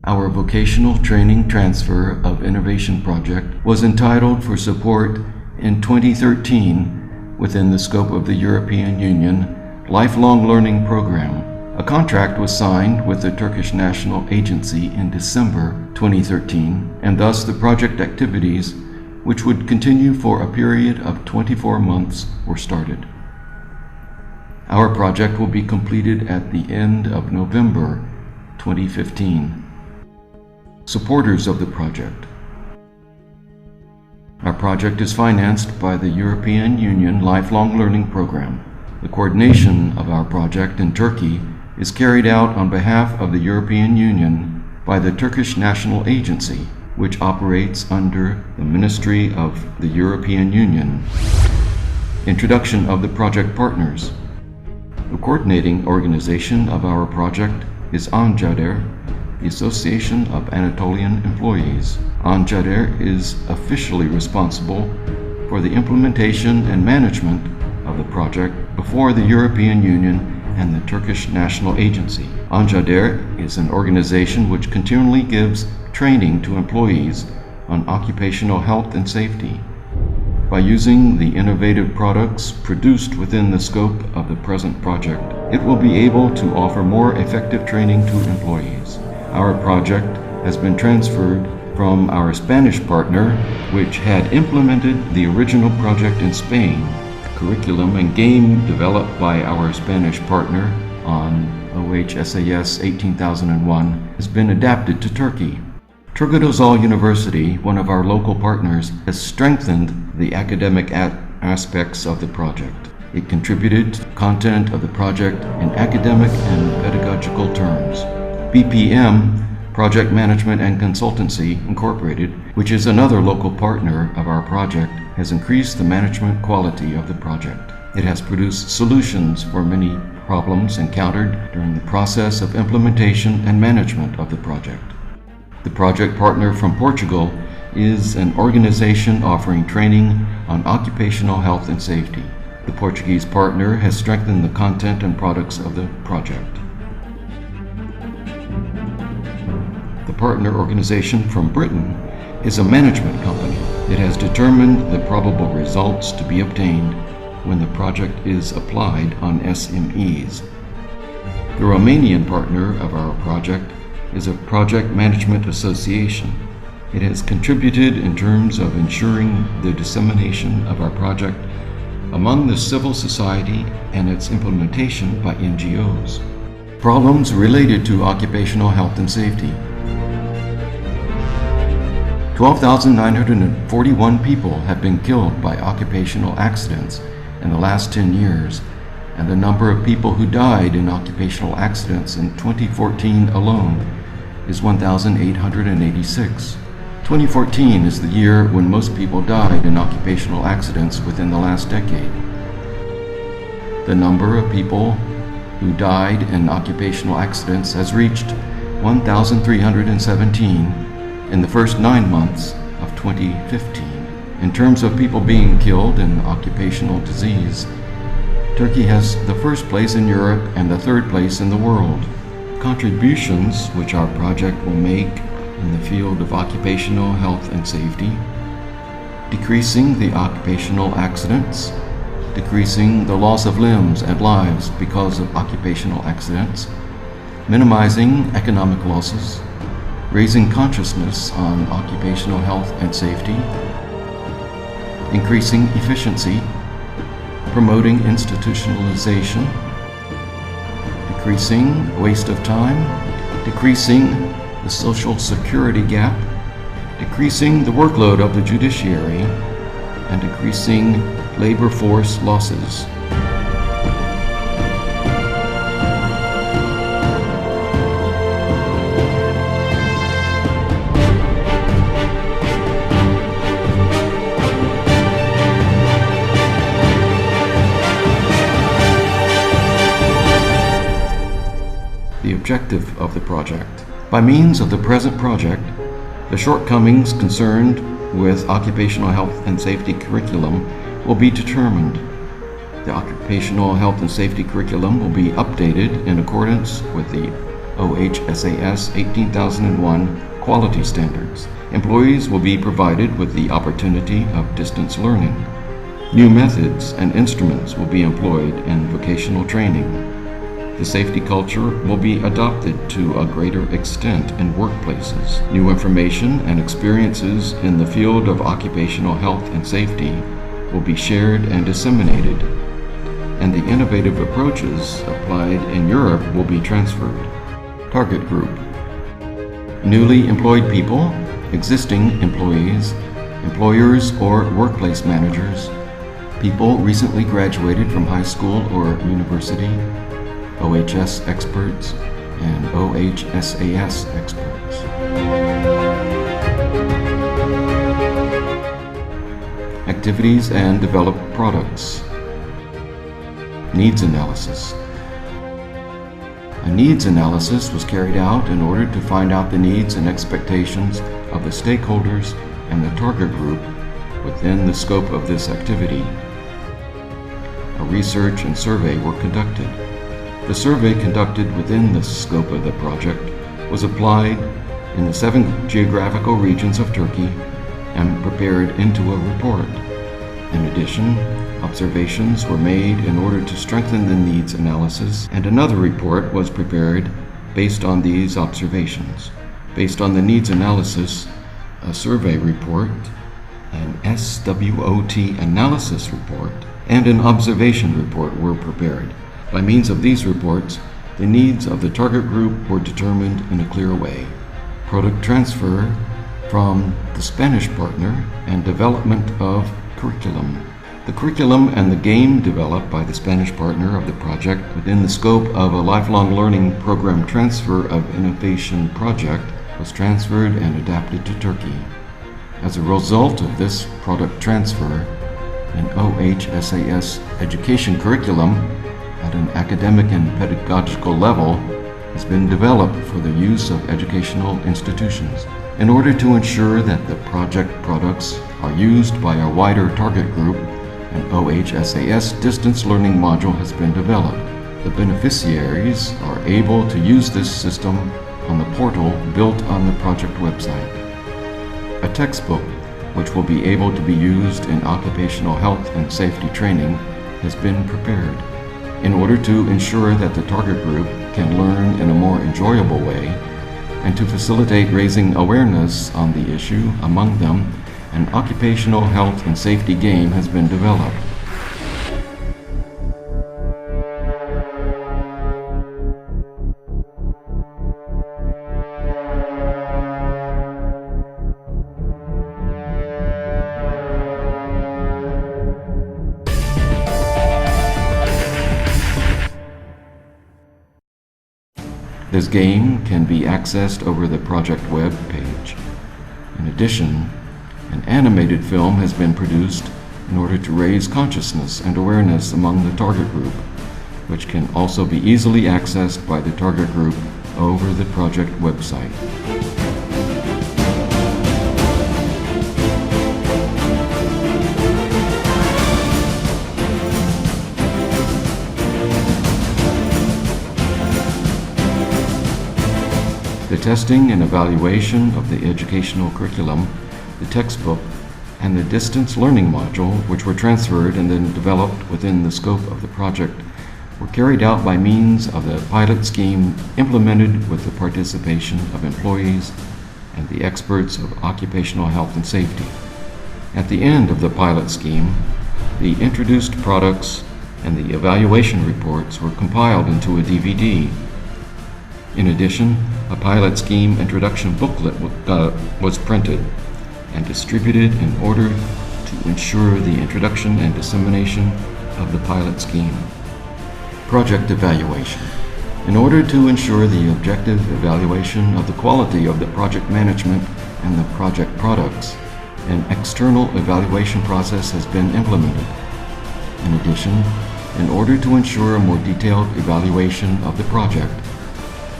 Our vocational training transfer of innovation project was entitled for support in 2013 within the scope of the European Union Lifelong Learning Program. A contract was signed with the Turkish National Agency in December 2013, and thus the project activities, which would continue for a period of 24 months, were started. Our project will be completed at the end of November 2015. Supporters of the project. Our project is financed by the European Union Lifelong Learning Program. The coordination of our project in Turkey is carried out on behalf of the European Union by the Turkish National Agency, which operates under the Ministry of the European Union. Introduction of the project partners. The coordinating organization of our project is ANJADER, the Association of Anatolian Employees. ANJADER is officially responsible for the implementation and management of the project before the European Union and the Turkish National Agency. ANJADER is an organization which continually gives training to employees on occupational health and safety. By using the innovative products produced within the scope of the present project, it will be able to offer more effective training to employees. Our project has been transferred from our Spanish partner, which had implemented the original project in Spain. Curriculum and game developed by our Spanish partner on OHSAS 18001 has been adapted to Turkey. Turgut Özal University, one of our local partners, has strengthened the academic aspects of the project. It contributed to the content of the project in academic and pedagogical terms. BPM, Project Management and Consultancy Incorporated, which is another local partner of our project, has increased the management quality of the project. It has produced solutions for many problems encountered during the process of implementation and management of the project. The project partner from Portugal is an organization offering training on occupational health and safety. The Portuguese partner has strengthened the content and products of the project. The partner organization from Britain is a management company. It has determined the probable results to be obtained when the project is applied on SMEs. The Romanian partner of our project is a project management association. It has contributed in terms of ensuring the dissemination of our project among the civil society and its implementation by NGOs. Problems related to occupational health and safety. 12,941 people have been killed by occupational accidents in the last 10 years, and the number of people who died in occupational accidents in 2014 alone is 1,886. 2014 is the year when most people died in occupational accidents within the last decade. The number of people who died in occupational accidents has reached 1,317 in the first 9 months of 2015. In terms of people being killed in occupational disease, Turkey has the first place in Europe and the third place in the world. Contributions which our project will make in the field of occupational health and safety: decreasing the occupational accidents, decreasing the loss of limbs and lives because of occupational accidents, minimizing economic losses, raising consciousness on occupational health and safety, increasing efficiency, promoting institutionalization, decreasing waste of time, decreasing the social security gap, decreasing the workload of the judiciary, and decreasing labor force losses. The objective of the project. By means of the present project, the shortcomings concerned with occupational health and safety curriculum will be determined. The occupational health and safety curriculum will be updated in accordance with the OHSAS 18001 quality standards. Employees will be provided with the opportunity of distance learning. New methods and instruments will be employed in vocational training. The safety culture will be adopted to a greater extent in workplaces. New information and experiences in the field of occupational health and safety will be shared and disseminated, and the innovative approaches applied in Europe will be transferred. Target group: newly employed people, existing employees, employers or workplace managers, people recently graduated from high school or university, OHS experts, and OHSAS experts. Activities and developed products. Needs analysis. A needs analysis was carried out in order to find out the needs and expectations of the stakeholders and the target group within the scope of this activity. A research and survey were conducted. The survey conducted within the scope of the project was applied in the 7 geographical regions of Turkey and prepared into a report. In addition, observations were made in order to strengthen the needs analysis, and another report was prepared based on these observations. Based on the needs analysis, a survey report, an SWOT analysis report, and an observation report were prepared. By means of these reports, the needs of the target group were determined in a clear way. Product transfer from the Spanish partner and development of curriculum. The curriculum and the game developed by the Spanish partner of the project within the scope of a lifelong learning program transfer of innovation project was transferred and adapted to Turkey. As a result of this product transfer, an OHSAS education curriculum at an academic and pedagogical level has been developed for the use of educational institutions. In order to ensure that the project products are used by a wider target group, an OHSAS distance learning module has been developed. The beneficiaries are able to use this system on the portal built on the project website. A textbook, which will be able to be used in occupational health and safety training, has been prepared. In order to ensure that the target group can learn in a more enjoyable way, and to facilitate raising awareness on the issue among them, an occupational health and safety game has been developed. This game can be accessed over the project web page. In addition, an animated film has been produced in order to raise consciousness and awareness among the target group, which can also be easily accessed by the target group over the project website. The testing and evaluation of the educational curriculum, the textbook, and the distance learning module, which were transferred and then developed within the scope of the project, were carried out by means of the pilot scheme implemented with the participation of employees and the experts of occupational health and safety. At the end of the pilot scheme, the introduced products and the evaluation reports were compiled into a DVD. In addition, a pilot scheme introduction booklet was printed and distributed in order to ensure the introduction and dissemination of the pilot scheme. Project evaluation. In order to ensure the objective evaluation of the quality of the project management and the project products, an external evaluation process has been implemented. In addition, in order to ensure a more detailed evaluation of the project,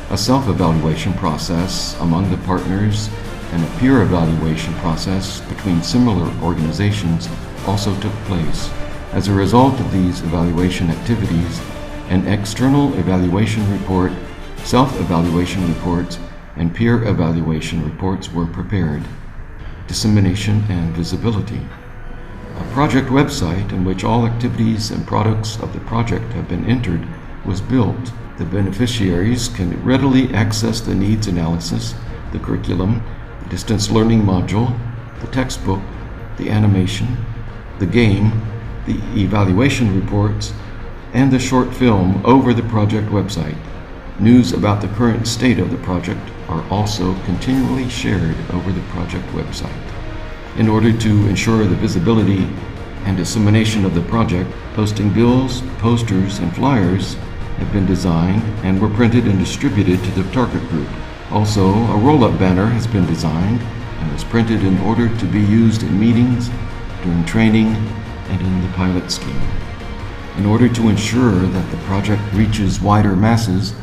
a self-evaluation process among the partners and a peer evaluation process between similar organizations also took place. As a result of these evaluation activities, an external evaluation report Self-evaluation reports and peer evaluation reports were prepared. Dissemination and visibility. A project website in which all activities and products of the project have been entered was built. The beneficiaries can readily access the needs analysis, the curriculum, the distance learning module, the textbook, the animation, the game, the evaluation reports, and the short film over the project website. News about the current state of the project are also continually shared over the project website. In order to ensure the visibility and dissemination of the project, posting bills, posters, and flyers have been designed and were printed and distributed to the target group. Also, a roll-up banner has been designed and was printed in order to be used in meetings, during training, and in the pilot scheme. In order to ensure that the project reaches wider masses,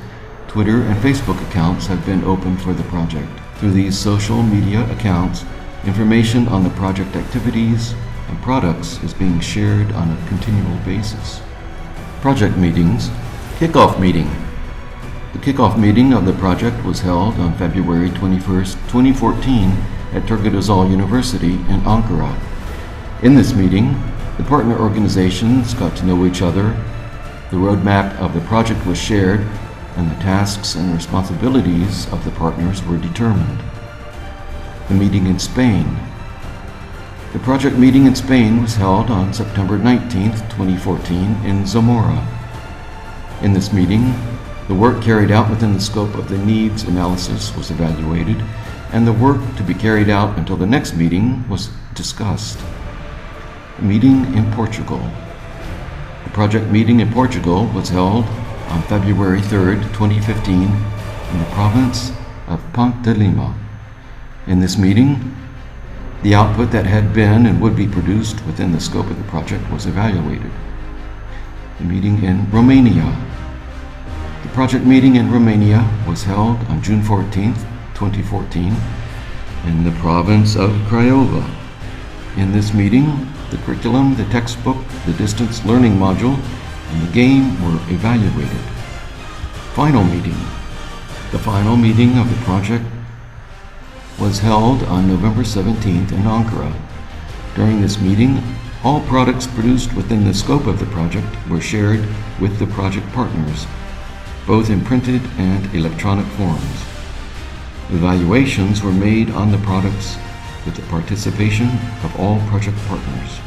Twitter and Facebook accounts have been opened for the project. Through these social media accounts, information on the project activities and products is being shared on a continual basis. Project meetings. Kickoff meeting. The kickoff meeting of the project was held on February 21st, 2014 at Turgut Özal University in Ankara. In this meeting, the partner organizations got to know each other, the roadmap of the project was shared, and the tasks and responsibilities of the partners were determined. The meeting in Spain. The project meeting in Spain was held on September 19th, 2014 in Zamora. In this meeting, the work carried out within the scope of the needs analysis was evaluated, and the work to be carried out until the next meeting was discussed. The meeting in Portugal. The project meeting in Portugal was held on February 3rd, 2015 in the province of Ponte de Lima. In this meeting, the output that had been and would be produced within the scope of the project was evaluated. The meeting in Romania. The project meeting in Romania was held on June 14th, 2014 in the province of Craiova. In this meeting, the curriculum, the textbook, the distance learning module, and the game were evaluated. Final meeting. The final meeting of the project was held on November 17th in Ankara. During this meeting, all products produced within the scope of the project were shared with the project partners, both in printed and electronic forms. Evaluations were made on the products with the participation of all project partners.